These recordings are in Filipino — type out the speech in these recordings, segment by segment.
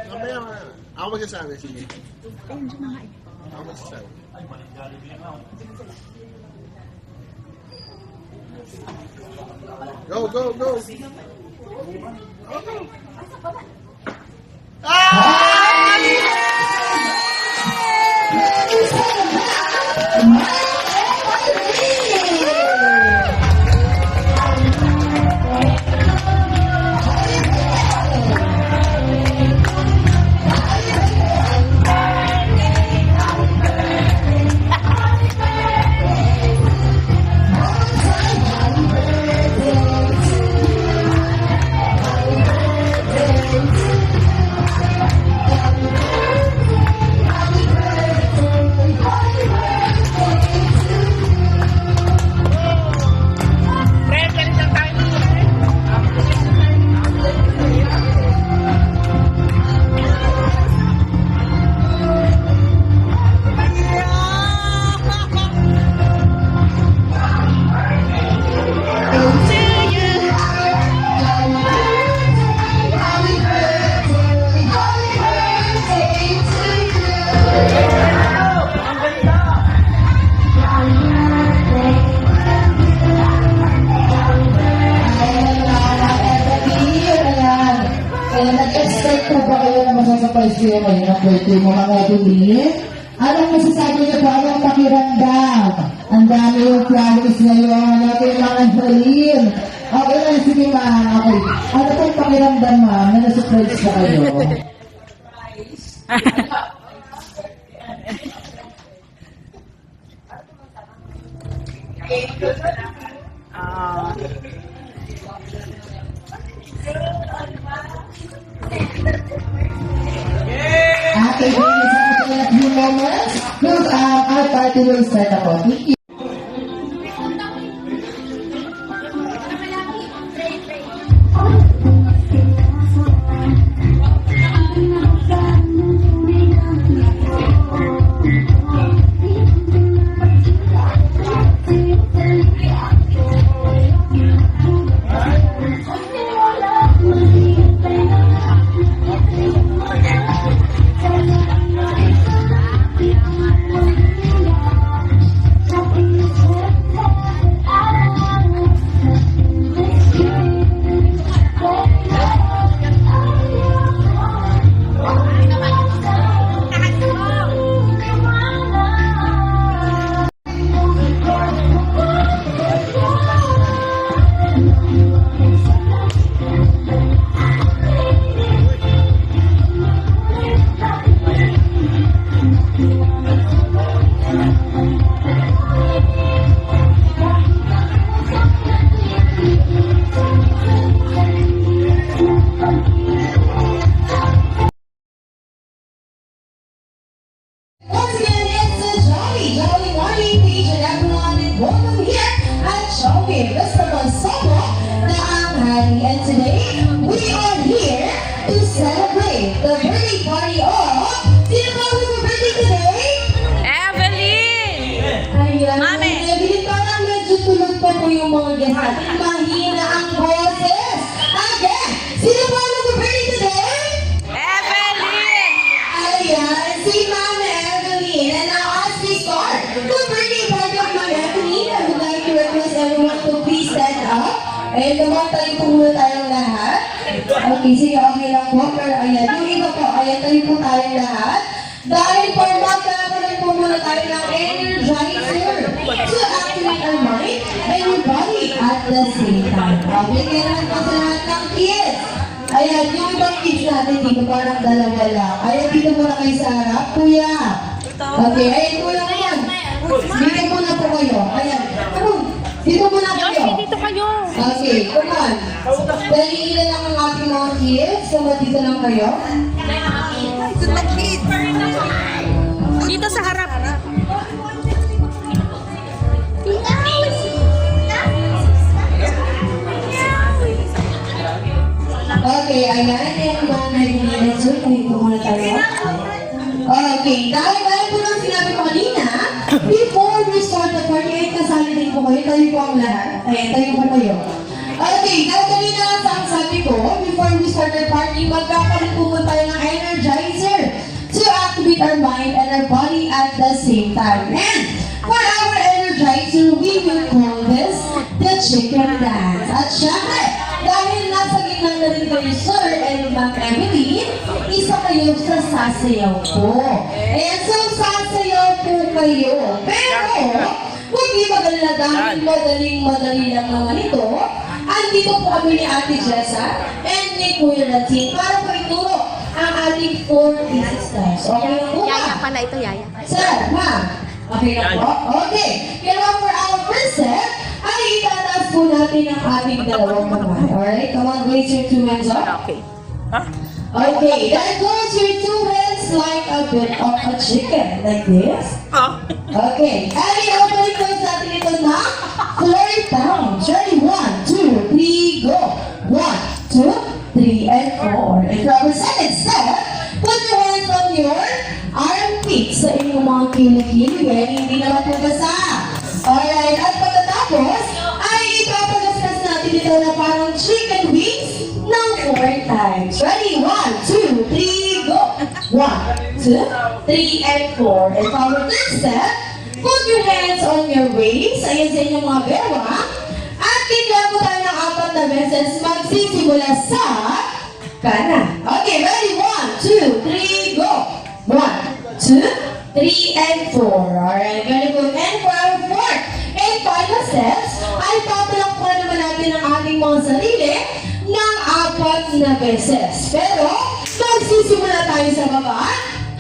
Mamaya, ako magsasabi, sige. Ako magsasabi. Go, go, go! Siya ngayon ang birthday mo mga Evelyn. Anong masasabi niyo po? Anong pakiramdam? Ang dami yung flowers ngayon. Okay, mga Evelyn. Okay lang, sige ma'am. Okay. Ano pong pakiramdam ma'am na nasa-surprise pa kayo? Okay, thank you so much in a few moments. Look, our party will start ako. Thank you. And today, we are here to celebrate the birthday party of... Sino ba ang birthday today? Evelyn! Ayan, Mami! Evelyn, parang medyo tulog pa po yung mga guests natin. Mahina ang boses. Again, sino ba ang birthday today? Evelyn! Ayan, si Mama Evelyn. And now as we start the birthday party of Mama Evelyn, I would like to request everyone to please stand up. And tayo po muna tayong lahat. Okay, sige, okay lang po. Pero ayan, yung iba po, ayan, tayo po tayong lahat. Dahil po, magkakaroon po muna tayo ng energizer to activate our mind and your body at the same time. Okay, kaya naman po sa lahat ng kids. Ayan, yung ibang kids natin dito, parang dalawa lang. Ayan, dito muna kayo sa harap. Kuya. Okay, ayan, kuya naman. Dito muna po kayo. Ayan, dito muna kayo. Dito kayo. Okay, come on. Dahil ilan lang ang ating mga kids, so dito lang kayo. Dito sa harap. Okay, ayan. Yung mga nag-iinit. So, tayo muna tayo. Okay, dahil po nang sinabi ko kanina, before we start the party, ay kasali din po kayo. Tayo po ang lahat. Ayan, tayo po kayo. Okay, dahil kanina ang sabi ko po, before we start our party, magkakaroon po tayo ng energizer to activate our mind and our body at the same time. And for our energizer, we will call this the chicken dance. At syempre, dahil nasa gitna na rin kayo, Sir and Ma'am Emeline, isa kayo sa sasayaw po. Ayan, so sasayaw po kayo. Pero, huwag niyo mag-alala dahil madaling-madali lang naman ito. Andito po kami ni Ate Jessa and ni Kuya Latin para po ituro ang ating 4 pieces stars. Okay na po ba? Yaya pala ito, Yaya. Sir, ma'am. Okay na po? Okay. Kaya for our first set, ay itataas po natin ang ating dalawang kamay. Alright? Come on, raise your 2 hands up. Okay. Okay, then close your 2 hands like a bit of a chicken. Like this. Okay. And i-open close natin ito na 4 times. Ready? 1, 2, 3, go. 1, 2, 3, and 4. And for our second step, put your hands on your armpits sa inyong mga kilikili. Hindi naman po basa. Alright, at pagkatapos, ay ipapagaskas natin ito na parang chicken wings ng 4 times. Ready? 1, 2, 3, go! 1, 2, 3, and 4. And for our third step, put your hands on your waist. Ayan sa inyong mga bewang. At kailangan po tayo ng 4 na beses magsisimula sa kanan. Okay, ready? 1, 2, 3, go! 1, 2, 3, and 4. Alright, very good. And for our fourth and final steps, ay tatalakpan naman natin ang ating mga sarili ng 4 na beses. Pero, magsisimula tayo sa baba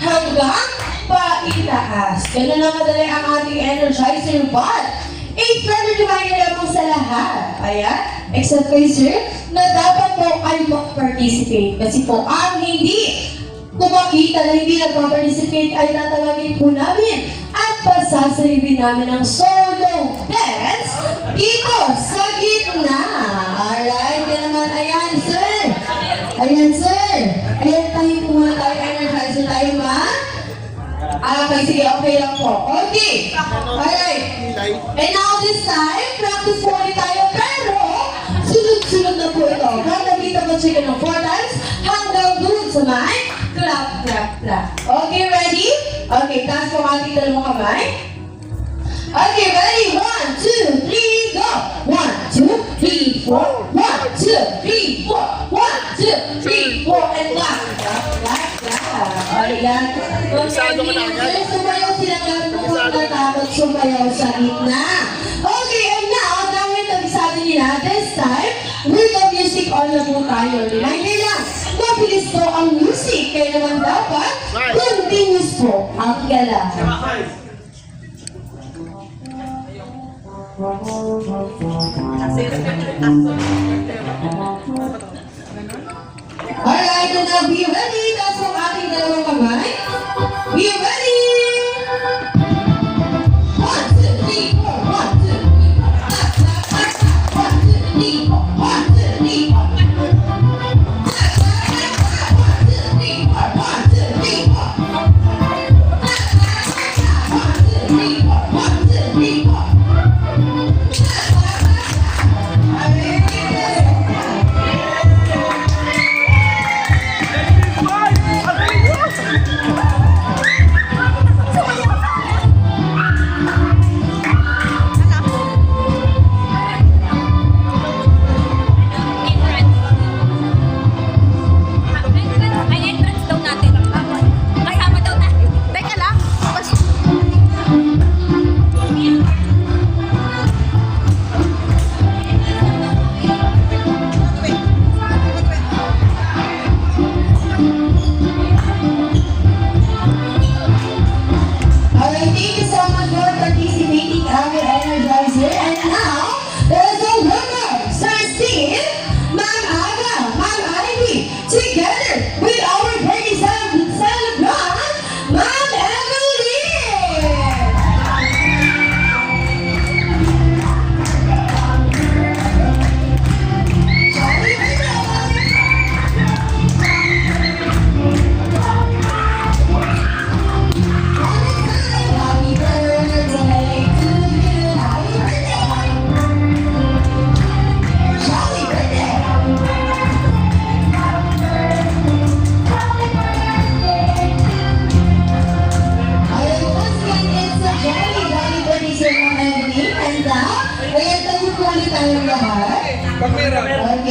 hanggang paitaas. Ganun lang madali ang ating energizer bar. A friendly reminder lamang sa lahat. Ayan, except kay sir, na dapat po ay mag-participate. Kasi po, ang hindi kumakita na hindi nagpa-participate ay tatawagin po namin at pasasayawin namin ang solo dance dito sa gitna. Alright, yan naman. Ayan, sir. Ayan, sir. Ayan, tayo po muna tayo. Energizer tayo, ma. Okay, sige. Okay lang po. Okay. Alright. And now this time, practice po ulit tayo. Pero, sunod-sunod na po ito. Kada dito mo chicken ng 4 times hanggang doon sa may clap, clap, clap. Okay, ready? Okay, taas po ang ating dalawang kamay. Okay, ready? 1, 2, 3, go! 1, 2, 3, 4. 1, 2, 3, 4. 1, 2, 3, 4. And clap, clap, clap, clap. Ayan. Okay, sumayaw silang lahat kung natatakot sumayaw sa gitna. Okay, and now, dahil nagsabi nila, this time, with the music on na po tayo. Reminder lang, mabilis po ang music, kaya naman dapat continuous po ang gala. Alright, and now be ready. Taas ang ating dalawang kamay. Be ready! 1, 2, 3, 4. 1, 2, 3, 4. 1, 2, 3, 4. 1, 2, 3, 4.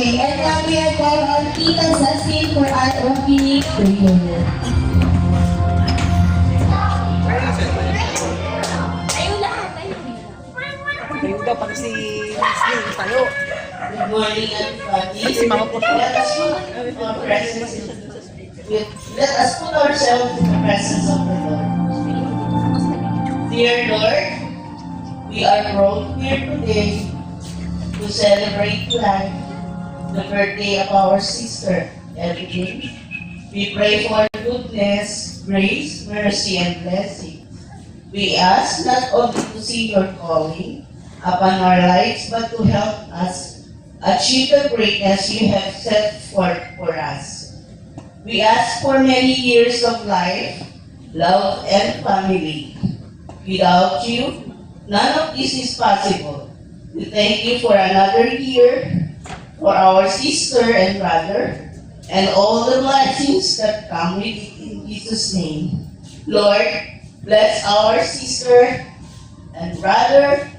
Okay, and now we are called on Tita Cecil for our opening prayer. Ayun daw pag si Leslie tayo. Good morning, everybody. Si Mama po. Let us put our presence let us put ourselves in the presence of the Lord. Dear Lord, we are brought here today to celebrate life, the birthday of our sister, Evelyn. We pray for goodness, grace, mercy, and blessing. We ask not only to see your calling upon our lives, but to help us achieve the greatness you have set forth for us. We ask for many years of life, love, and family. Without you, none of this is possible. We thank you for another year, for our sister and brother, and all the blessings that come with it in Jesus' name. Lord, bless our sister and brother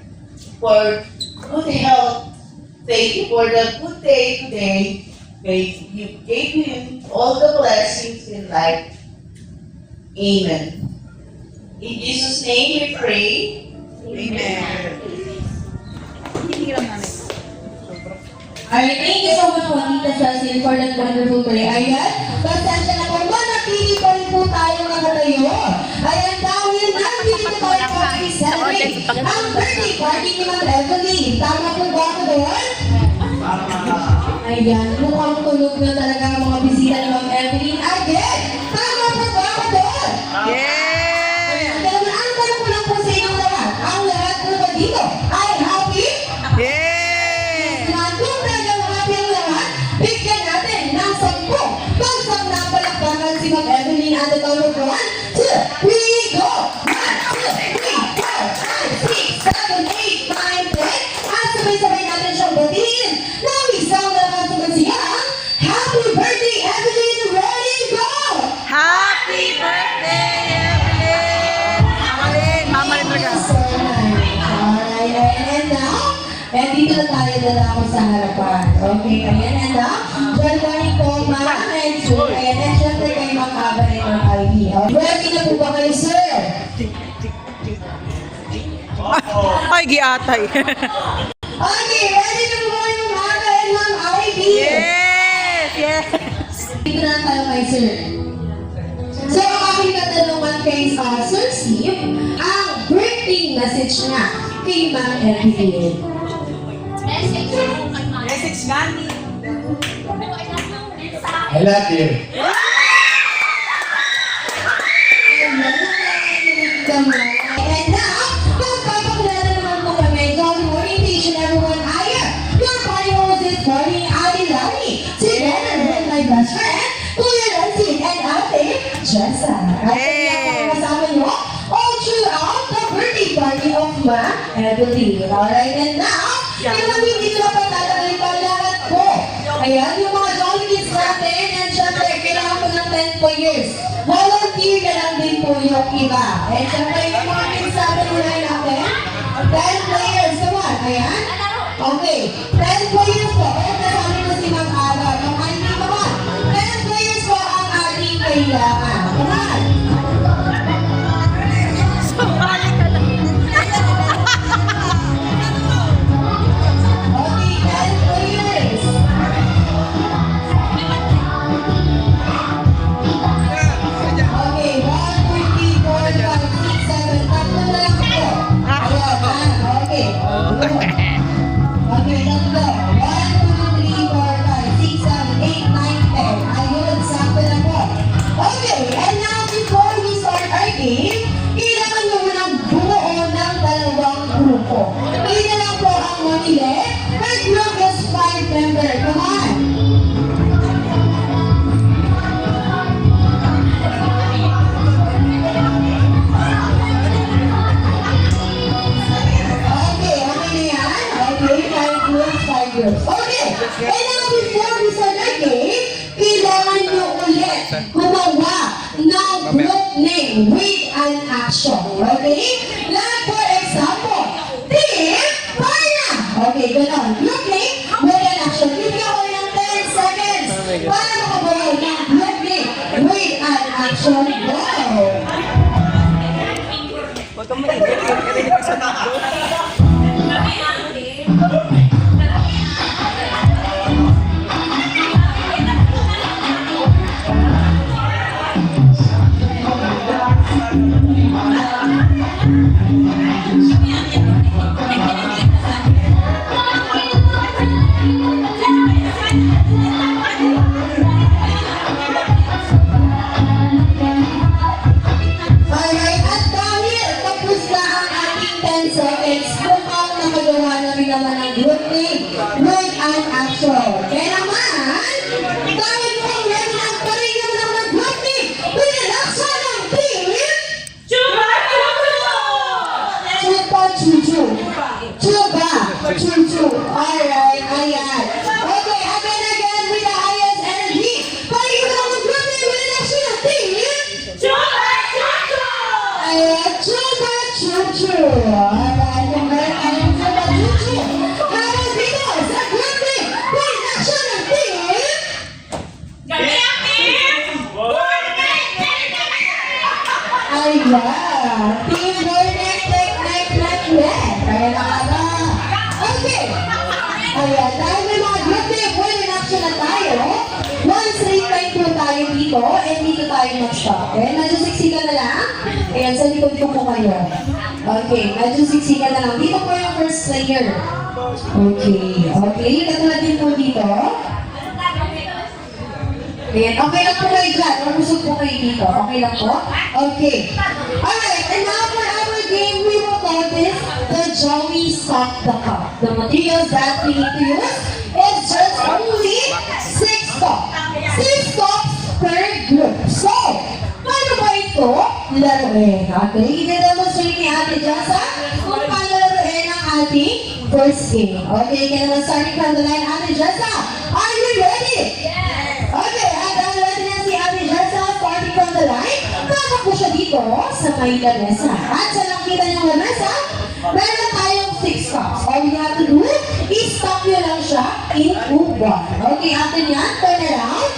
for good health. Thank you for the good day today. You gave him all the blessings in life. Amen. In Jesus' name we pray. Amen. Alright, thank you so much po, Tita Cecil, for that wonderful prayer. Ayan, pasensya na po, manatili pa rin po tayo nakatayo. Ayan, dahil nandito tayo po i-celebrate ang birthday party ni Ma'am Evelyn. Tama po ba ako doon? Ayan, mukhang tulog na talaga ang mga bisita ni Ma'am Evelyn. Again, tama po ba ako doon? Yeah! Pero ang tanong ko lang po sa inyong lahat, ang lahat po ba dito ay happy? Yeah! Nandun na yung happy ang lahat, bigyan natin ng 10. Pagsang napalakpakan si Ma'am Evelyn at the count of 1, 2, 3, go! 1, 2, 3, 4, 5, 6, 7, 8, 9, 10. At sabay-sabay natin siyang batiin ng isang lahat sumasiyang Happy Birthday, Evelyn! Ready, go! Happy birthday, Evelyn! Mama rin talaga. Alright, and now, dito na tayo lalako sa harapan. Okay, ayan, and now, good morning po, ma'am and sir. Ayan, and syempre kayo makaba rin ng ID. Ready na po ba kayo, sir? Ay, giatay. Okay, ready na po ba kayo, ma'am and ma'am ID? Yes! Yes! Dito na tayo kay sir. So, ang aking katanungan kay Sir Steve, ang birthday message niya kay Ma'am Evelyn. Message gani. I love you. And now, magpapakilala naman po kami. Good morning, each and everyone. I am your party host this morning, Ate Lani. Together with my best friend, Kuya Ransin and Ate Jessa. At kaya kasama nyo all throughout the birthday party of Ma Evelyn. Alright, and now, yung hindi ko na patatagay pa lahat po. Ayan, yung mga Jolly Kids natin, and syempre, kailangan ko ng 10 po years. Volunteer na lang din po yung iba. And syempre, yung mga kids natin unahin natin, 10 players naman. Ayan? Okay, 10 players po. Ayan, nasabi ko si Ma'am Ala. Yung ID naman, 10 players po ang ating kailangan. Come on! Sumali ka lang. Okay, 10 players. Okay, 1, 2, 3, 4, 5, 6, 7, tatlo na lang po. Ayan, okay. Okay, tatlo. 1, 2, 3, 4, 5, 6, 7, 8, 9, 10. Ayun, sakto na po. Okay, and now before we start our game, kailangan nyo munang bumuo ng dalawang grupo. Kaya lang po ang mamili. Per group is 5 member. Come on! Okay, okay na yan? Okay, 5 groups, 5 groups. Okay, and now before we start our game, kailangan nyo ulit gumawa ng group name with an action. Okay? Like for example, Team Parna! Okay, ganon. Group name with an action. Bibigyan ko ng Alright, at dahil tapos na ang ating 10 seconds, mukhang nakagawa na rin naman ng good thing with an action. Kaya naman, dahil mukhang ready na pa rin naman ang mag-good thing with an action ng team Chupa Chuchu. Chupa Chuchu. Alright, ayan. Okay, again with the highest energy. Parin naman ang mag-good thing with an action ng team Ayan, Chupa Chuchu. Alright, kung meron kayong Chupa Chuchu, habang dito sa good thing with an action ng team Ayan, Team Bornek, Kaya nakala. Okay. Ayan, dahil may mga good thing with an action na tayo, one straight line po tayo dito, and dito tayo mag-stop. Okay, medyo siksikan na lang. Ayan, sa likod ko po kayo. Okay, medyo siksikan na lang. Dito po yung first player. Okay, katulad din po dito. Ayan, okay lang po kayo dyan. Mamusog po kayo dito. Okay lang po? Okay. Alright, and now for our game, we will call this the Joey Stock the Cup. The materials that we need to use is just only 6 cups. 6 cups per group. So, paano ba ito laruin? Okay, i-demonstrate ni Ate Jasa kung paano laruin ang ating first game. Okay, kaya naman starting from the line, Ate Jasa, are you ready? Okay, at ang ready na si Ate Jessa, starting from the line, tatakbo siya dito sa may lamesa. At sa nakita niyong lamesa, meron tayong 6 cups. All you have to do is stop nyo lang siya into 1. Okay, after niyan, turn around.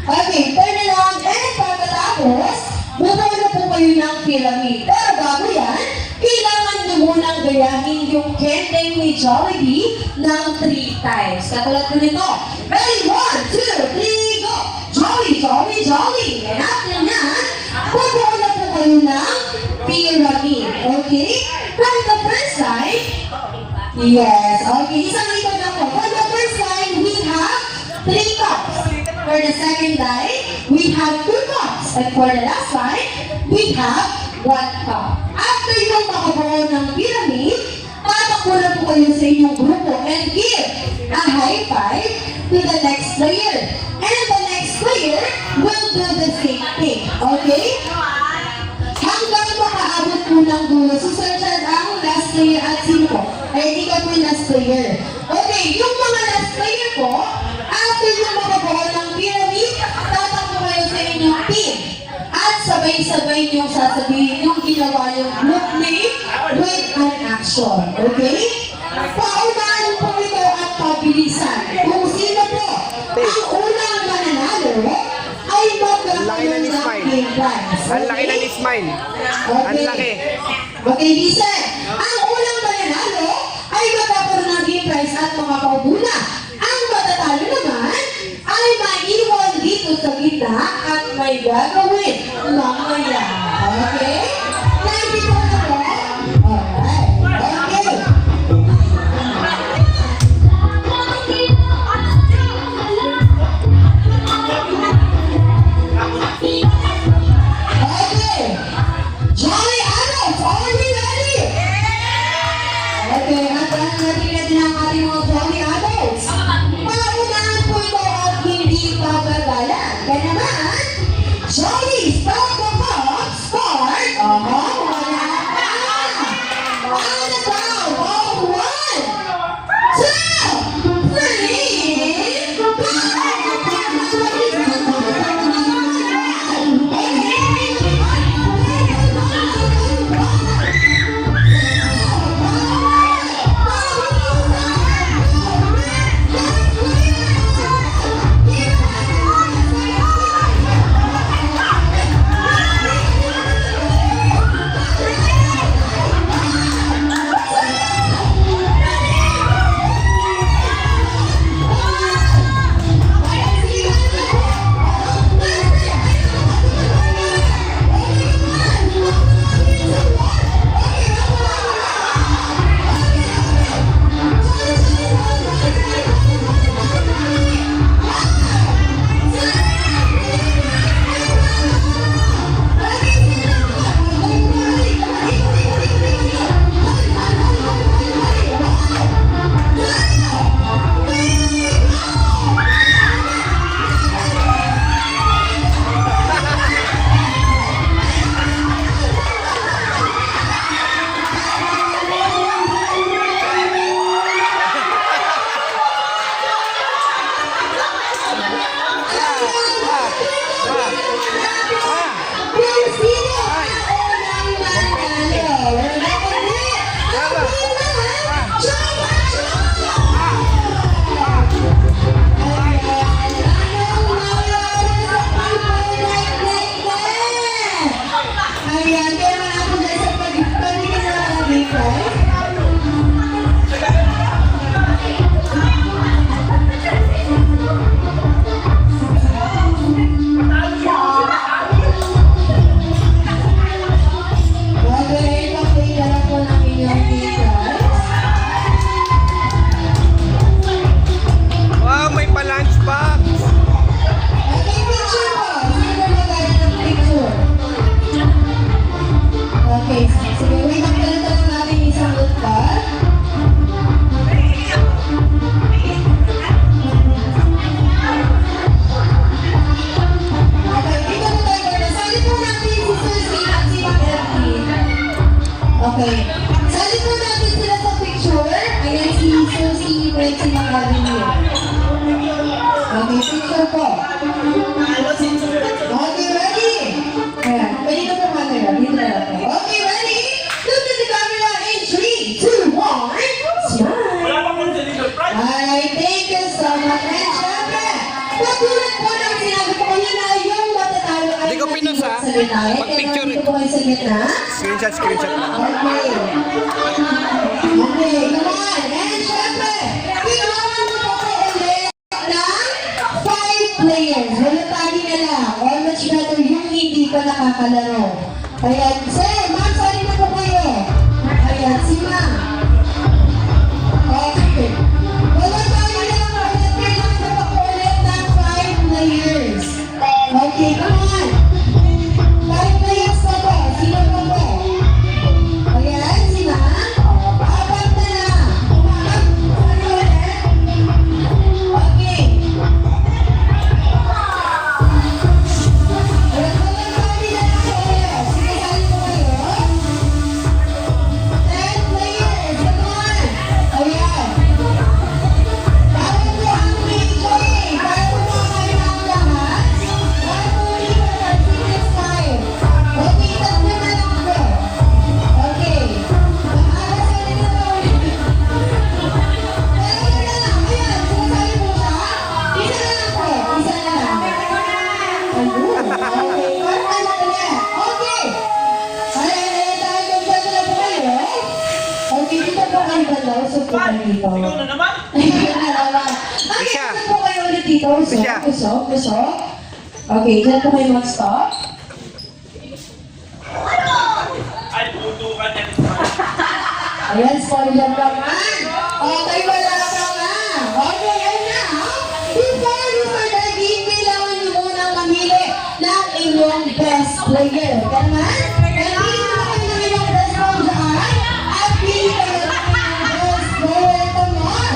Okay, turn around, and pagkatapos, bumawa na po kayo ng pyramid. Pero bago yan, kailangan nyo munang gayahin yung kending ni Jollibee ng 3 times. Katulad ko nito. Ready? 1, 2, 3, go! Jolly, jolly, jolly! And after that, bumawa na po kayo ng pyramid. Okay? From the first side, yes. Okay, isang ikot lang po. For the first side, we have 3 cups. For the second side, we have 2 cups. And for the last side, we have 1 cup. After yung makabuo ng pyramid, tatakbo na po kayo sa inyong grupo and give a high five to the next player. And the next player will do the same thing. Okay? Hanggang makaabot po ng dulo. So, sir, ang last player at sino po? Ay, ikaw po yung last player. Okay, yung mga last player po, after yung makabuo ng pyramid, tatakbo kayo sa inyong team. At sabay-sabay niyong sasabihin yung ginawa yung group name with an action. Okay? Paunahan po ito at pabilisan. Kung sino po ang unang mananalo, ay magkakaroon ng game prize. Ang laki na ni Smile. Ang laki. Okay, listen. Ang unang mananalo ay magkakaroon ng game prize at mga paubuna. Ang matatalo naman ay maiwan dito sa gitna at may gagawin mamaya. Okay? Nandito na po? Alright. Okay. Okay. Jolly Adults, are we ready? Okay, at natin ang ating mga Jolly Adults. Paunahan po ito at hindi pagagalan. Kaya naman, Jolly Ayan, kaya naman ako dahil sa pagiging na ang prize. Okay, pakita lang po ng inyong prize. Wow, may pa-lunch box. Okay, picture po. Sino ba mag-aari ng picture? Okay, sige, wait, magdala natin isang utpat. Okay, dito po tayo muna. Sali po natin si Susie at si Ma'am Evelyn. Okay, sali po natin sila sa picture. Ayan si Susie at si Ma'am Evelyn. Okay, picture po. Okay, ready? Ayan, pwede ka po camera. Dito na lang po. Okay, ready? Look at the camera in 3, 2, 1. Smile! Alright, thank you so much. And syempre, katulad po ng sinabi ko kanina, yung matatalo ay Hindi ko pinos, ha? magsalita. Pag-picture. Dito po kayo sa gitna. Screenshot lang. Okay. Okay, come on. And syempre, kailangan mo po ulit ng 5 players. Wala tayo na lang. Or much better yung hindi pa nakakalaro. Ayan, sir, ma'am, sali na po kayo. Ayan, si ma'am. Okay. Wala tayo lang. Kailangan mo po ulit ng 5 players. Okay, come on. 5 players na po. Sino po po? Ayan, si ma'am. Apat na lang. Ma'am, sali ulit. Okay. Ayan, wala tayo na lang po ulit. Sige, sali po kayo. 10 players. Come on. Ayan. Para po ang PJ. Para po kayo ng lahat. Para po ulit ang fitness time. Okay, tatlo na lang po. Okay. Makakasali na ba ulit? Dalawa na lang. Ayan, sumasali po siya. Isa na lang po. Isa na lang. Ayun. Okay. Parang ano ulit. Okay. Ayan, tayo magdala na po kayo. Okay, dito po kayo balaw. So po kayo dito. Ikaw na naman? Okay, Siya. dito po kayo ulit dito. Siya. Usok. Okay, dyan po kayo mag-stop. Ayan, spoiler naman. Okay, wala ka nga. Okay, ayun na. Before you start the game, kailangan nyo munang mamili ng inyong best player. Ganun? Pili na kayo ng inyong best player dyan. At pili kayo ng inyong best player. Come on.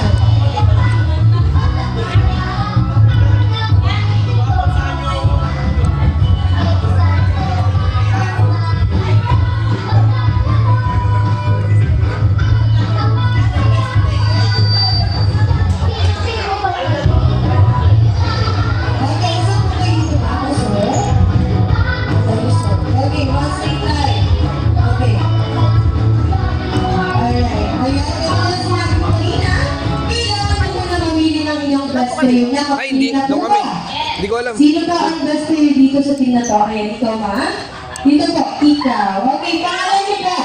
Okay, so po kayo dito ba? Sir? Okay, one straight line. Okay. Alright. Ayan, kaya sinabi ko kanina, kailangan mo muna mamili ng inyong best player. Ay, hindi. Doon kami. Hindi ko alam. Sino ba ang best player dito sa team na to? Ayan, ikaw ma. Dito po, ikaw. Okay, pangalan niyo po.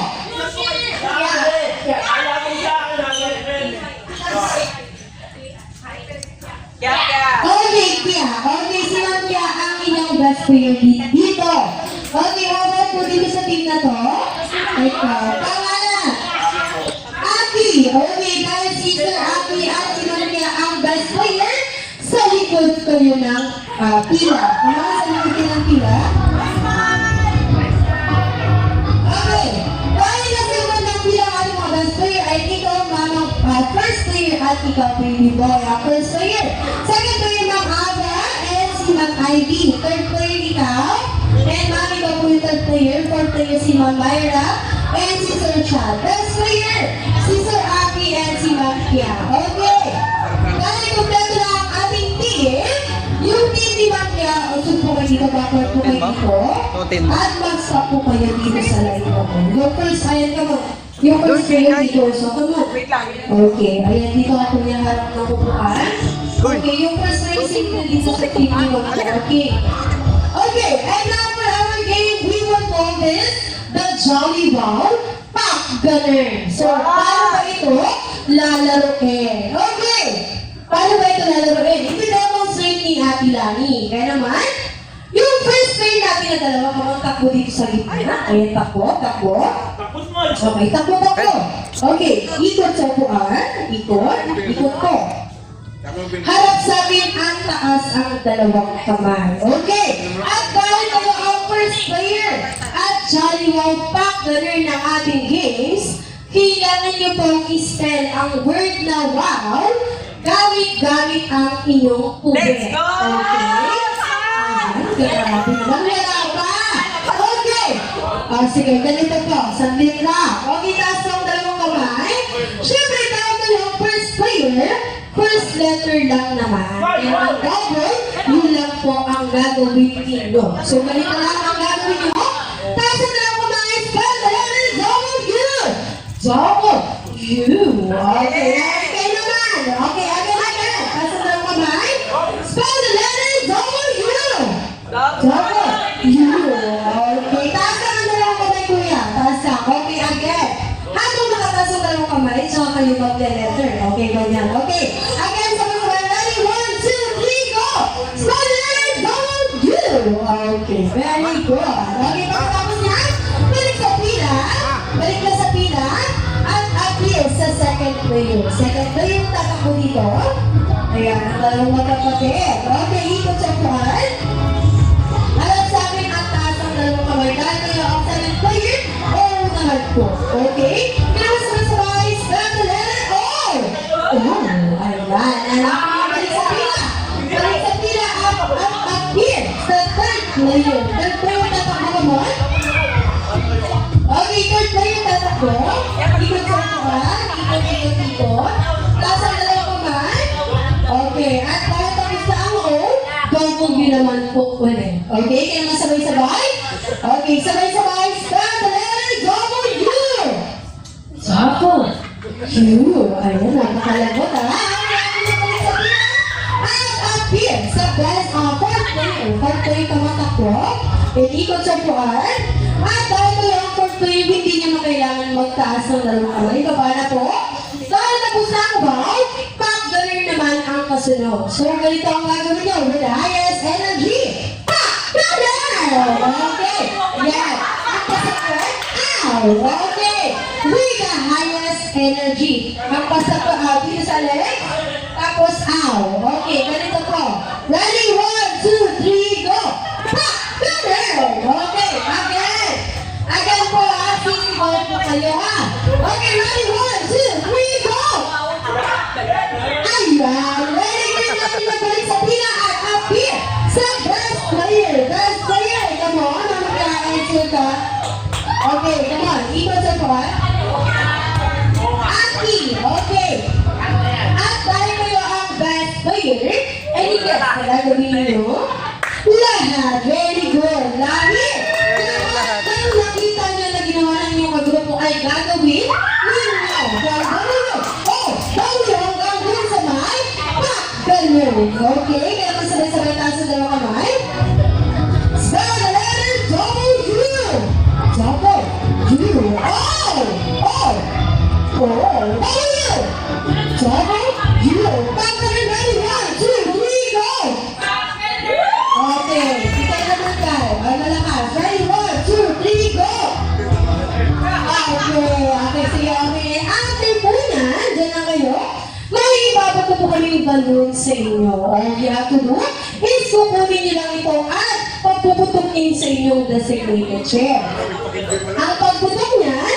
Okay, Kia. Okay, si Ma'am Kia ang inyong best player dito. Okay, how po dito sa team na to? Ikaw. Pangalan. Aki. Okay, dahil si Sir Aki at si Ma'am Kia ang best player, sa likod kayo ng pila. Ano? Sa likod kayo ng pila? Okay. Dahil nasa likod ng pila ang mga best player, ay ikaw, Ma'am, first player at ikaw, Baby Boy, first player. Second player, Ma'am Aga, and si Ma'am Ivy. Third player, ikaw. And Ma'am, ikaw po yung third player. Fourth player, si Ma'am Myra. And si Sir Chad. Best player, si Sir Aki and si Ma'am Kia. Okay. Dahil kompleto na ang ating team, yung team ni Ma'am Kia, usog po kayo dito, backward po kayo dito. At mag-stop po kayo dito sa line mo. Yung first, ayan ka mo. Yung first player dito, so come on. Okay, ayan dito ako yung harap ng pupuan. Okay, yung first racing na dito sa team ni Ma'am Kia. Okay. Okay, and now for our game, we will go is the Jolly Wow Pack Gunner. So, paano ba ito lalaroin? Okay. Paano ba ito lalaroin? Ito-demonstrate ni Ate Lani. Kaya naman, yung first pair natin na dalawa, kamang takbo dito sa gitna. Ayan, takbo. Okay, takbo. Okay, ikot sa upuan. Ikot ko. Harap sa akin ang taas ang dalawang kamay. Okay, at dahil kayo ang first player at Jolly Wow Pack Gunner ng ating games, kailangan nyo pong i-spell ang word na wow gamit ang inyong ube. Let's go! Okay? Grabe naman, wala pa! Okay! Sige, ganito po. Sandit lang. Okay, taas ng dalawang kamay. Siyempre, tawag na yung first player. First letter lang naman. And ang double, yun lang po ang gagawin ninyo. So, ganito lang ang gagawin nyo. Taas ng dalawang kamay. Spell the letter W. W. Okay, okay naman. Okay, again. Taas ng dalawang kamay. Spell the letter W. W. Okay, taas ka ng dalawang kamay, kuya. Taas ka. Okay, again. Habang nakataas ang dalawang kamay, tsaka kayo mag-letter. Okay, ganyan. Okay. Again, sabay-sabay. Ready? 1, 2, 3, go! Spell the letter W. Okay, very good. Okay, pagkatapos niya, balik sa pila. Balik na sa pila. At appeal sa second player. Second player, tatakbo dito. Ayan, ang dalawang magkapatid. Okay, ikot sa upuan. Alam sa akin ang taas ang dalawang kamay. Dahil kayo ang second player o unahan ko. Okay? Kaya sabay-sabay, spell the letter O. Oh, ayan. Alam ko na, balik sa pila. Balik sa pila at appeal sa third player. Third player, tatakbo mo. Okay, third player, tatakbo. Ikot sa upuan. Ikot. Taas ang dalawang kamay. Okay, at para tapos na ang O, gagawin naman po ulit. Okay, kaya naman sabay-sabay. Okay, sabay-sabay. Spell the letter W. Q. Ayan, napakalagot ha. At appear sa best fourth player. Fourth player tumatakbo. Ikot sa puan. At dahil ko yung fourth player, hindi nyo na kailangan magtaas ng dalawang kamay. Baba na po. Dahil tapos na ang wow, Pack Gunner naman ang kasunod. So, ganito ang gagawin nyo with the highest energy. Pack Gunner! Okay. Yan. Ang pasakot. Ow! Okay. With the highest energy. Ang pasakot dito sa leg. Tapos, ow. Okay. Ganito po. Ready? 1, 2, 3, go! Pack Gunner! Okay. Again. Again po ha. Sisigaw po kayo ha. Okay. Ready? 1, 2, 3, go! Ayan! Ready na natin magbalik sa pila at appear sa best player! Best player! Come on! Ano mag-answer ka? Okay, come on. Ikot sa pa. Aki! Okay. At dahil kayo ang best player, any guess na gagawin nyo? Lahat! Very good! Lahat! Kung nakita nyo na ginawa ng inyong kagrupo ay gagawin, ninyo! Gagawin nyo! Oh! Gawin hanggang dun sa may Pack Gunner! Okay? Kaya masabay-sabay taas sa dalawang kamay. Spell the letter W! W! Oh! Oh! Oh! W! W! Pack Gunner ready! 1, 2, 3, go! Okay, kita naman tayo. Ay, malakas. Ready? 1, 2, 3, go! Okay, sige, okay. After po yan, dyan na kayo, may ibabato po kami yung balloon sa inyo. All you have to do is kukunin nyo lang ito at pagpuputukin sa inyong designated chair. Ang pagputok niyan,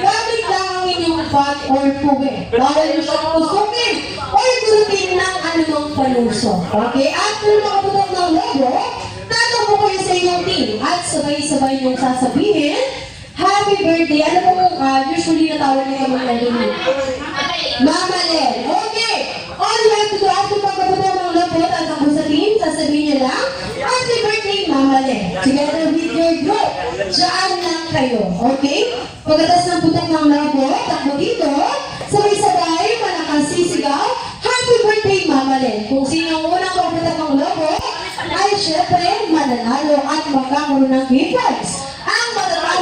gamit lang ang inyong bag or tube. Bawal nyo siyang pusukin or turutin ng anumang panuso. Okay? After makaputok ng logo, tatakbo kayo sa inyong team at sabay-sabay niyong sasabihin, Happy birthday! Ano po usually natawag niyo kami Len? Mama Len. Okay! All you have to do after pagkaputok ng logo, tatakbo sa team, sasabihin niyo lang, Happy birthday, Mama Len. Together with your group. Diyan lang kayo. Okay? Pagkatas ng putok ng logo, takbo dito, sabay-sabay, malakas sisigaw, Happy birthday, Mama Len. Kung sino ang unang pagputok ng logo, ay syempre mananalo at magkakaroon ng gift prize. Ang matatalo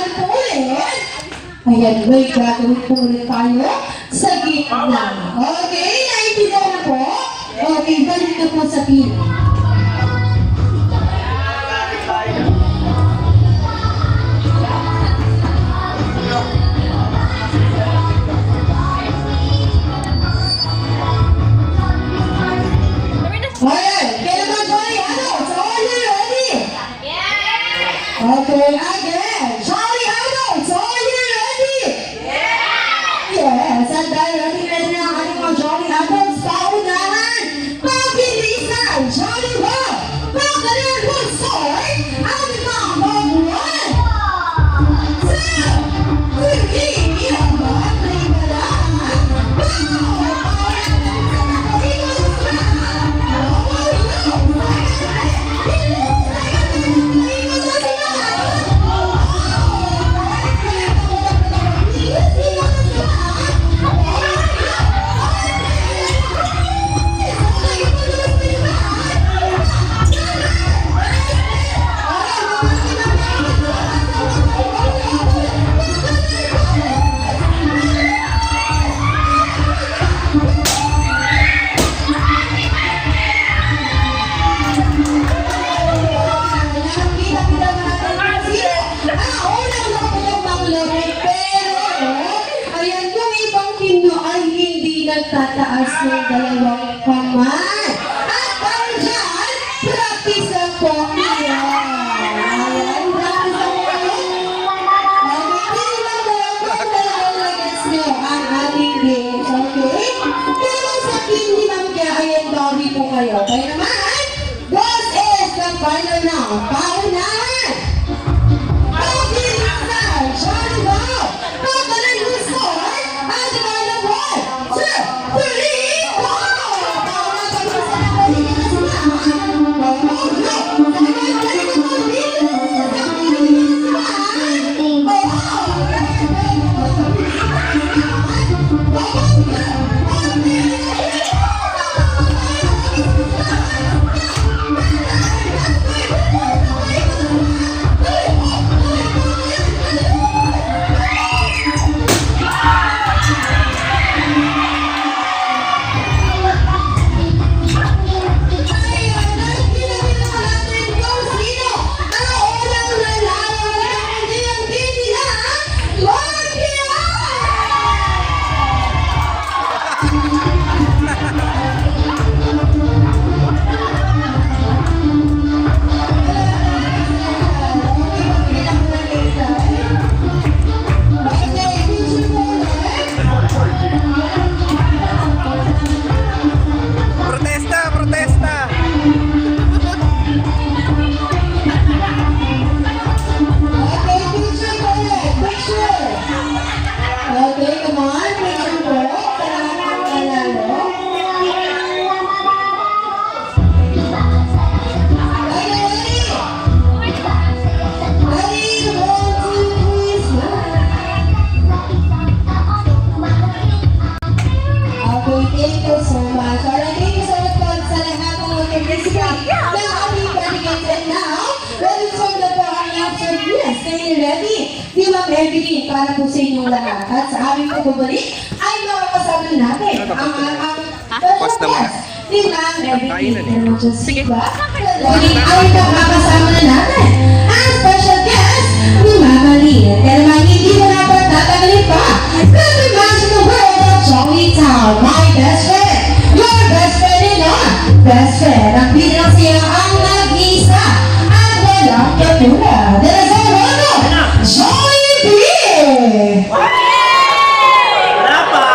Ayan, may gagawin po ulit tayo sa gitna. Okay, naintindihan na po? Okay, balik na po sa pin. Ayan, kaya naman Johnny Adults, are you ready? Okay, again. Johnny Adults, are you ready? Yes, at dahil ready na ang ating mga Johnny Adults, paunahan, pabilisan, Johnny Rock, pagkaroon mo start, at number 1, 2, 3, yaman, lima lang, nagtataas ng dalawang kamay. At dahil dyan, practice lang po niyo. Ayan, practice lang po kayo. Okay, tingnan mo kung dalawang lagets nyo ang ating games, okay? Pero sa team ni Ma'am Kaya, ayan, Dobby po kayo. Kaya naman, this is the final now. Paunahan! Pabilisan! Johnny Wow! Pagkalan mo start! At the final 1, 2, 3, go! Para sa isa na balikin na sila. Protesta, protesta! Okay, picture po ulit. Picture. Okay, come on. Picture po. Para panalo. Okay, ready? Ready? 1, 2, 3, smile. Okay, thank you so much. Alright, thank you so much po sa lahat ng mga participants na aming delegates. And now, ready for the po ang after yes. Stay ready. Di ba, Evelyn, para po sa inyong lahat. At sa aming pagbabalik, ay makakasama natin ang Pause na muna. Di ba, Evelyn? Sige. Ulit ay makakasama na natin ang special guest ni Mama Lee. Kaya naman, hindi mo na pagtatagalin pa. Let's imagine the world of Joey Town, my best friend. Your best friend and our best friend. Ang bilang siya ang nag-isa at walang katulad. There's a welcome, Joey B! Alam mo ba?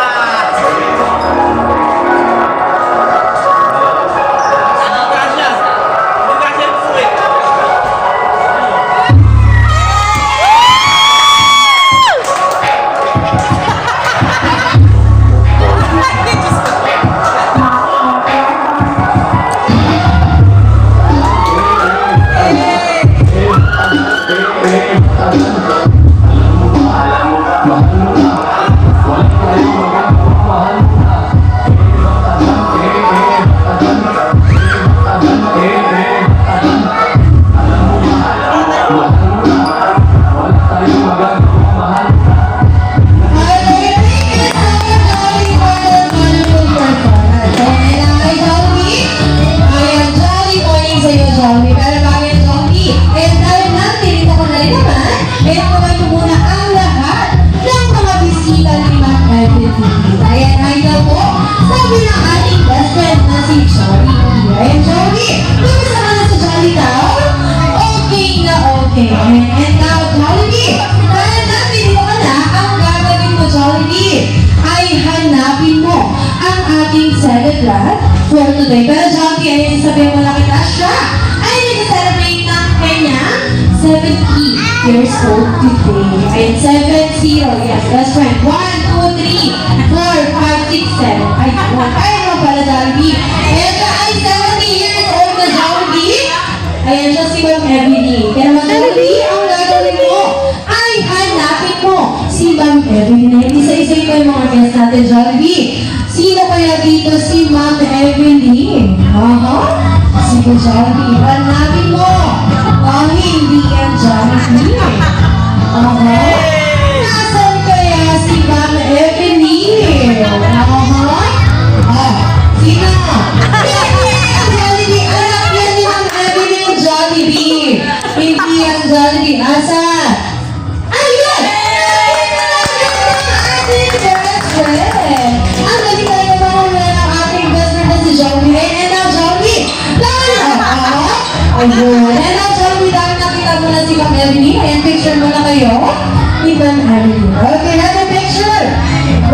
sabihin mo lang kita, siya ay nag-celebrate ng kanyang 70 years old today. Ayun, 70. Yes, that's right. 1, 2, 3, 4, 5, 6, 7. Ay, mo pala, Jollibee. Ayan siya ay 70 years old na Jollibee. Ayan siya si Ma'am Evelyn. Kaya naman, Jollibee, ang gagawin mo ay hanapin mo si Ma'am Evelyn. Isa-isa yung mga guests natin, Jollibee. Sino kaya dito si Ma'am Evelyn? Aha. Sige, Jollibee. Hanapin mo. Hindi yan Jollibee. Aha. Nasaan kaya si Ma'am Evelyn? Aha. Sino? Jollibee. Anak yan ni Ma'am Evelyn, Jollibee. Hindi yan Jollibee. Asan? Ayun! Ating best friend. Ang galing tayo mahula ng ating best friend na si Jollibee. And now, Jollibee, ayun. And now, Jollibee, dahil nakita mo na si Ma'am Evelyn, ayan, picture mo na kayo ni Ma'am Evelyn. Okay, have a picture.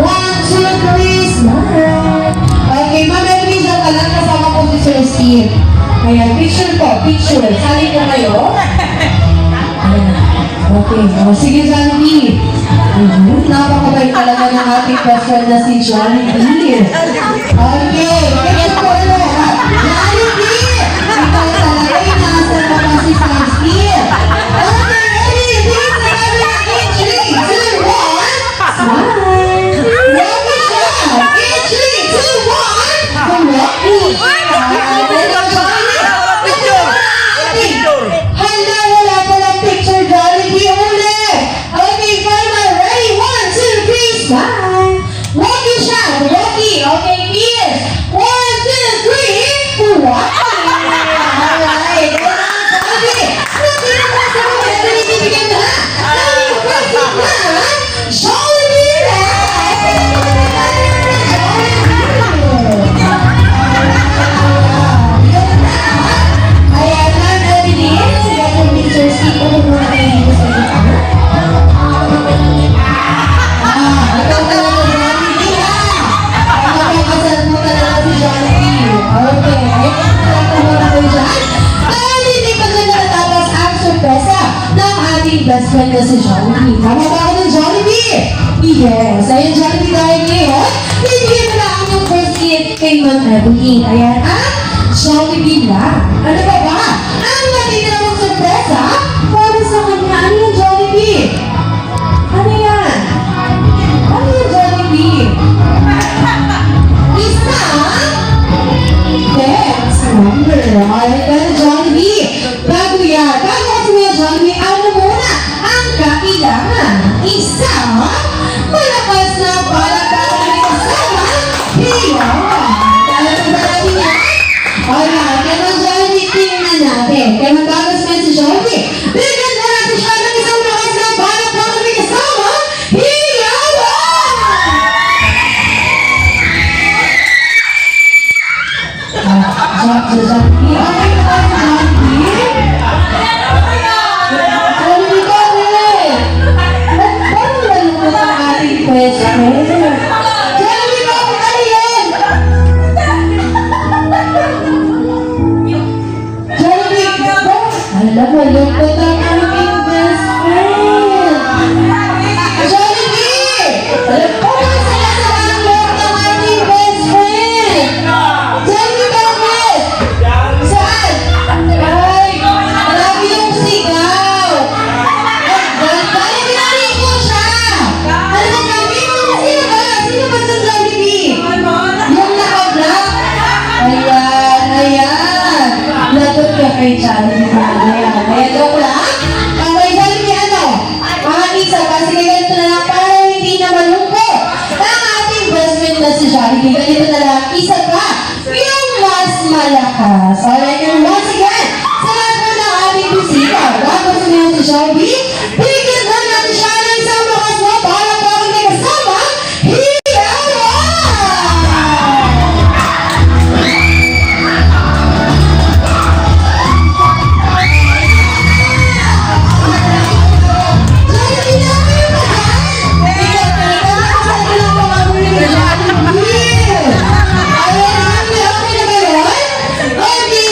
1, 2, 3, smile. Okay, Ma'am Evelyn, dyan ka lang, kasama ko si Sir Steve. Ayan, picture po, picture. Sali po kayo. Ayan. Okay, sige, Jollibee. Napakabay talaga ng ating best friend na si Jollibee. Okay, picture po ulo. Jollibee! Ikaw talaga yung nasa mga si Sir Steve. Okay, ready? Please, in 3, 2, 1. Smile. Rocky shot. In 3, 2, 1. Rocky. Hala, wala palang picture, Jollibee. Ulit. Okay, final. Ready? 1, 2, 3, smile. Rocky shot. Rocky. Okay, Pierce. 1, 2, 3. Rocky. Alright. Jollibee. Nandito po sa mga ibigay mo na. Ang first na Jollibee Ayan, Ma'am Evelyn. Sila po Mr. Steve. Ano mo na kayo dito sa ito? Ikaw talaga, Jollibee, ha? Nakakasal mo talaga si Jollibee. Okay. Ayan, ito muna kayo dyan. Kaya hindi pa dyan natatapos ang sorpresa ng ating best friend na si Jollibee. Tama ba ako ng Jollibee? Yes. Ayan, Jollibee, dahil ngayon, bibigyan mo na ang yung first gift kay Ma'am Evelyn. Ayan, Jollibee lang. Ano ba ba? Ang natitira mong sorpresa para sa kanya. Ano yung Jollibee? Ano yan? Ano yung Jollibee? Isa? Yes, number. Alright, ano Jollibee? Bago yan. Bago kasi may Jollibee, ano muna ang kailangan? Isa? Malakas na palakpakan kasama. Hiyaw. Alam mo ba natin yan? Alright, kaya Jollibee, tingnan natin. Kaya magbagas mo si Jollibee. Bigyan na natin siya ng isang malakas na palakpakan kasama. Hiyaw! Jollibee, okay na tayo, Jollibee? Jollibee ka rin! Parang nalungkot ang ating best friend. Jollibee ka rin! Jollibee ka ba? Alam mo, lungkot ang ating best friend. Jollibee! Alam ko, masaya sa ang lungkot ang ating best friend. Jollibee ka rin! Saan? Ay, grabe yung sigaw. Dahil pinari ko siya. Ano na gawin mo? Sino ba? Sino ba sa Jollibee? Yung naka-black? Ayan. Lagot ka kay Jollibee. Ayan, joke lang. Kay Jollibee, ano? Isa pa. Sige, ganito na lang para hindi na malungkot. Ang ating best friend na si Jollibee. Ganito na lang. Isa pa. Yung mas malakas. Alright, and once again, sa lahat po ng ating bisita, bago sumayon si Jollibee, bigyan na natin siya ng isang malakas na para pawag na kasama, hiyawa! Jollibee na kayo ba dyan? Bigyan na natin sa ilang mga muli ni Jollibee. Ayan, okay na ba yun? Okay,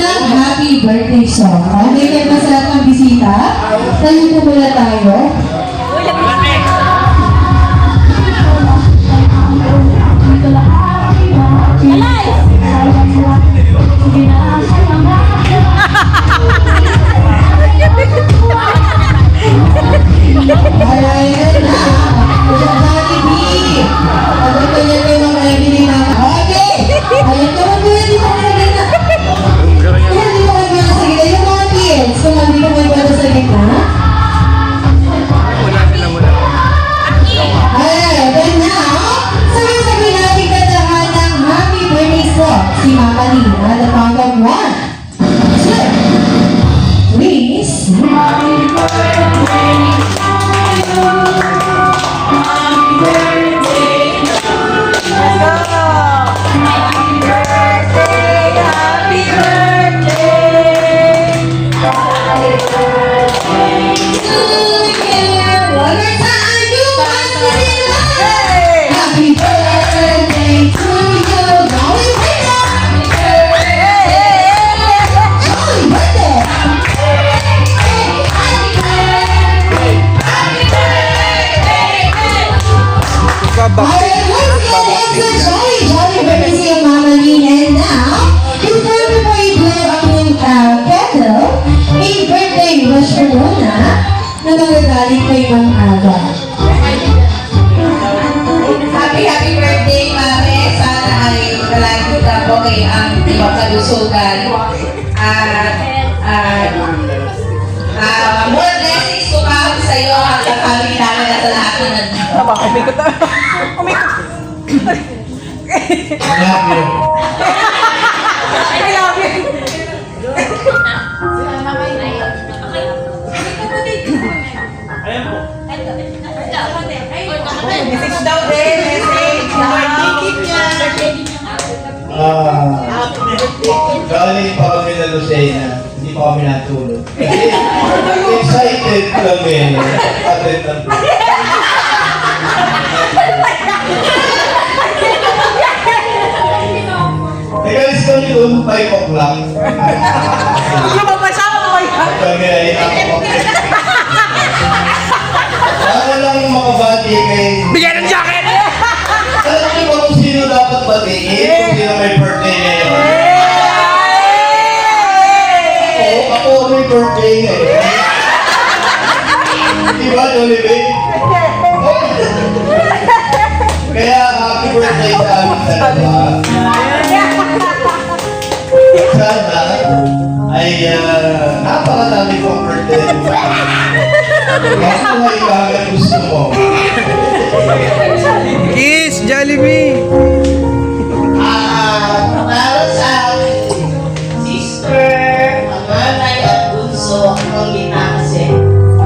ng happy birthday song. Okay, kaya pa sa lahat ng bisita. Tayo po muna tayo. Alright, na. Jollibee. Pagkita niya kayo ng Emily na. Okay. Ayan, naman po yan dito kayo na. Ayan, dito kayo sa gitna. Yung mga kids, kung nandito kayo sa gitna. Alright, and now, sabay-sabay natin katahan ng happy birthday song si Mama Lee. At the count of 1, 2, 3, Jolly birthday sa iyo, Mama Lynn. And now, before we blow ang yung candle, a birthday wish ko muna na magagaling kay Ma'am Aga. Happy birthday, Mare. Sana ay palagi ka po kay ang ibang kalusugan. More blessings to come sa iyo at sa family namin at sa lahat na nandito. Tama, umikot na. Umikot. I love you. I love you. Message daw din. Message. Galing pa kami na Lucena, hindi pa kami natulog. Kasi excited kami. Attend ng Nagalis kami doon, 5 o'clock. Lumabas ako mo yan. Kami ay nakapakit. Para lang makabati kay... Bigyan ng jacket! Alam niyo ba kung sino dapat batiin? Kung sino may birthday ngayon? Ako may birthday ngayon. Diba, Jollibee? Kaya happy birthday sa amin dalawa. Sana ay napakadami kong birthday. Makuha ikaw ang gusto mo. Kiss, Jollibee! Para sa sister, ang nanay at bunso, ang gina kasi.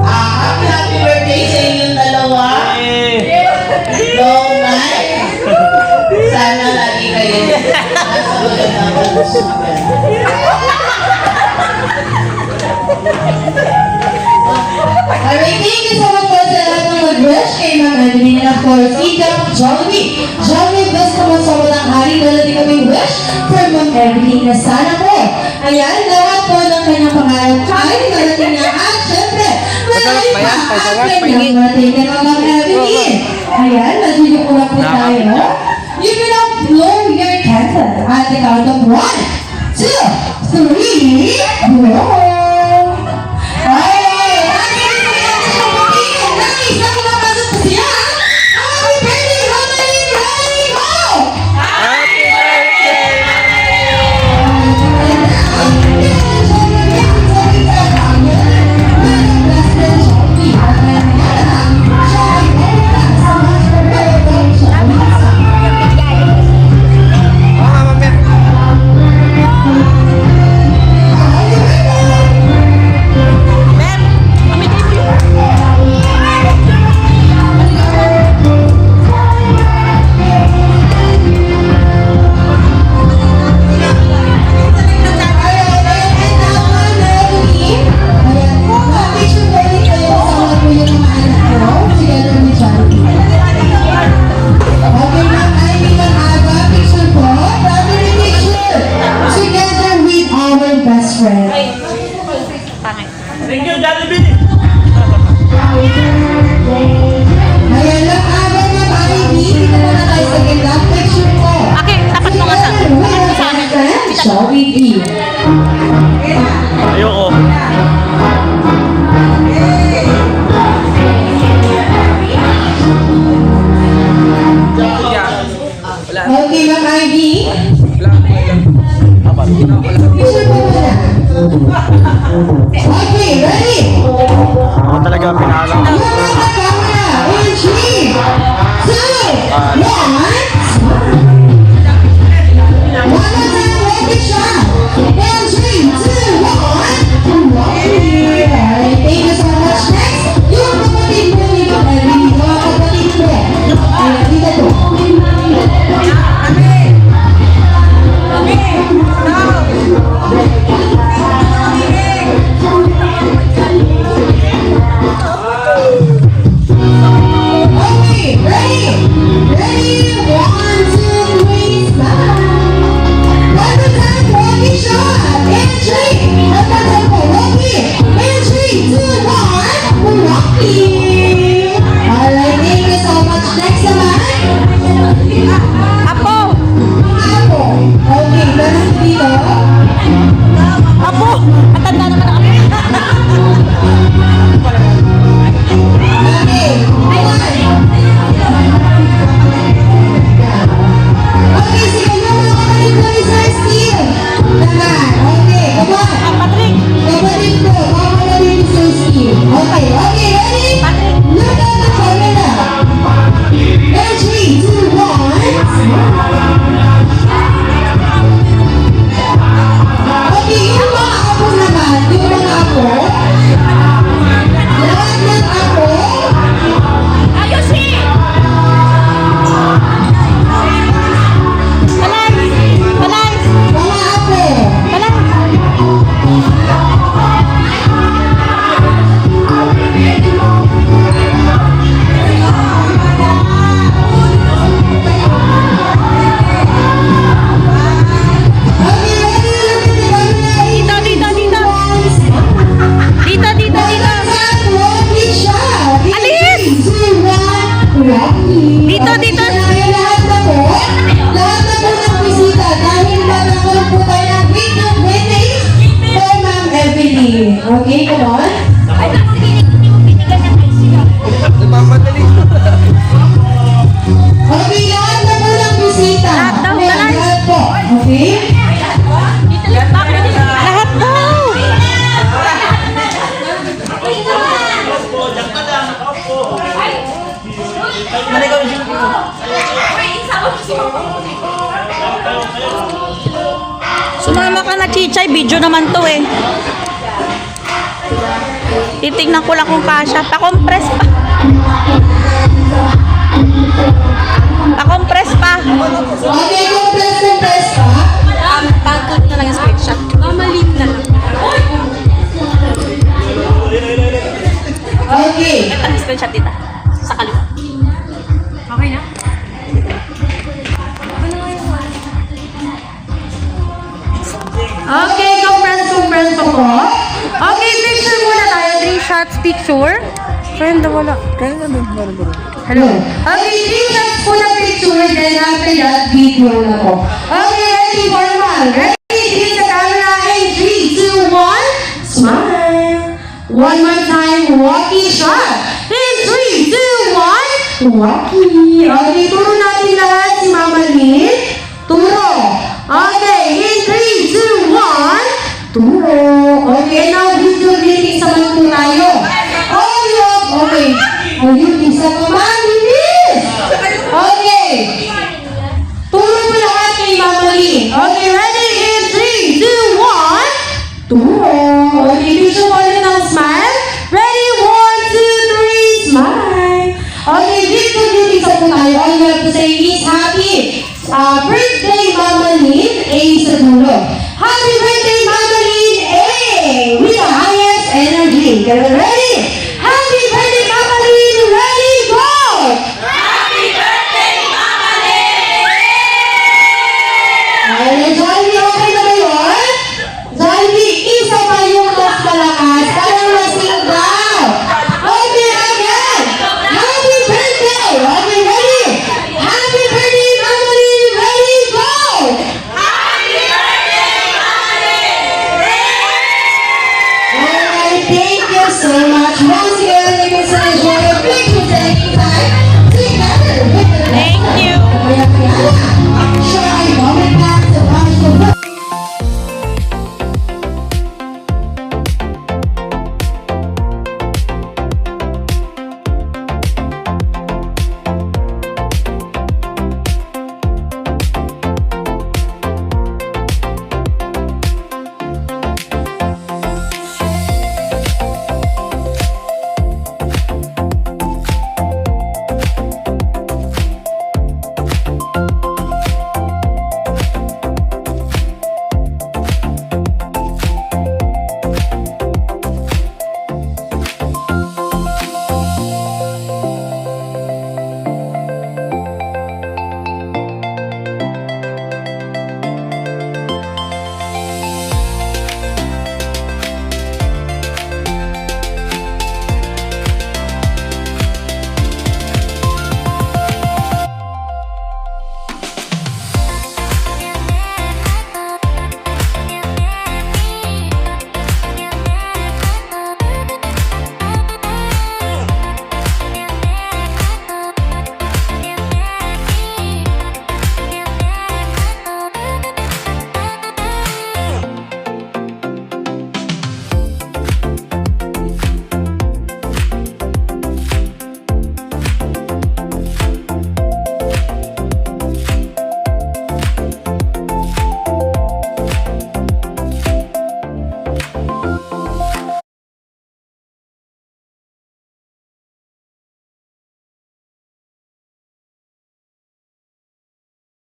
Happy birthday sa inyong dalawa. Long life. Sana lagi kayo nasa magandang kalusugan. Alright, thank you so much po sa lahat ng mag-wish kay Ma'am Evelyn. And of course, Ika Jollibee. Jollibee, best naman sa walang hari. Dalating kaming wish for Ma'am Evelyn na sana po. Ayan, lahat po ng kanyang pangarap ay dalating na. At syempre, marami pa ang kanyang marating na Ma'am Evelyn. Ayan, nandito ko lang po tayo. You can now blow your candle at the count of 1, 2, 3, blow! Oh, Mama Mia. Shall we be? Ayoko. Okay, Ma'am Ivy. Picture po muna. Okay, ready? Ako talaga pinahalang. Look at the camera. In 3, 2, 1. One more time, walking shot. In 3, 2, 1. Walking. Alright, thank you so much. Next, yung kapatid mo ni Ma'am Ivy. Mga kapatid mo. Ayan, dito po. Okay, ready? Ready? 1, 2, 3, smile. One more time, walking shot. In 3, one more time po, walking. In 3, 2, 1, walking. Alright, thank you so much. Next naman. Apo! Apo. Okay, meron dito. Apo! Ang tanda naman ako. Okay, okay, sige mo mga kapatid ko ni Sir Steve. Naman, okay, come on. Patrick! Kapatid ko, mga kapatid ni Sir Steve. Okay, okay, ready? Patrick! Look at the camera. And 3, 2, 1. Okay, yung mga apo naman, yung mga apo. Lahat ng apo. Ayusin! Palay! Palay! Mga apo. Palay! Okay, ready? Look at the camera. Dito, dito, dito! Dito, dito, dito! Alis! Dito, dito. Lahat na po ng bisita dahil magkakaroon po tayo ng weekend wedding kay Ma'am Evelyn. Okay, come on. Okay, lahat na po ng bisita. Lahat daw, Okay, lahat. lahat po. Okay? Lahat daw! Sumama ka na, Chichay. Video naman to eh. Titignan ko lang kung kasha. Pa-compress pa. Pa-compress pa. Okay, compress pa. Pag-click na lang yung screenshot. Mamalit na lang. Okay. Ito ang screenshot dito. Sa kaliwa. Okay na? Okay, compress pa po. Okay, picture muna tayo. 3 shots picture. Kaya wala. Hello. Okay, 3 shots po na picture, then after that, video na po. Okay, ready, formal. Ready, hit the camera in 3, 2, 1. Smile. One more time, walkie shot. In 3, 2, 1. Walkie. Okay, turo natin lahat si Mama Lynn. Turo. Okay, in 3, 2, 1. Turo. Okay, now video greetings naman po tayo. Okay. Ayun, isa pa man, bilis! Okay. Turo mo lahat kay Mama Lynn. Okay, ready? In 3, 2, 1. Turo. Okay, picture mo ulit ng smile. Ready? 1, 2, 3, smile. Okay, video greetings na po tayo. All you have to say is happy birthday, Mama Lynn. A sa dulo. Happy birthday,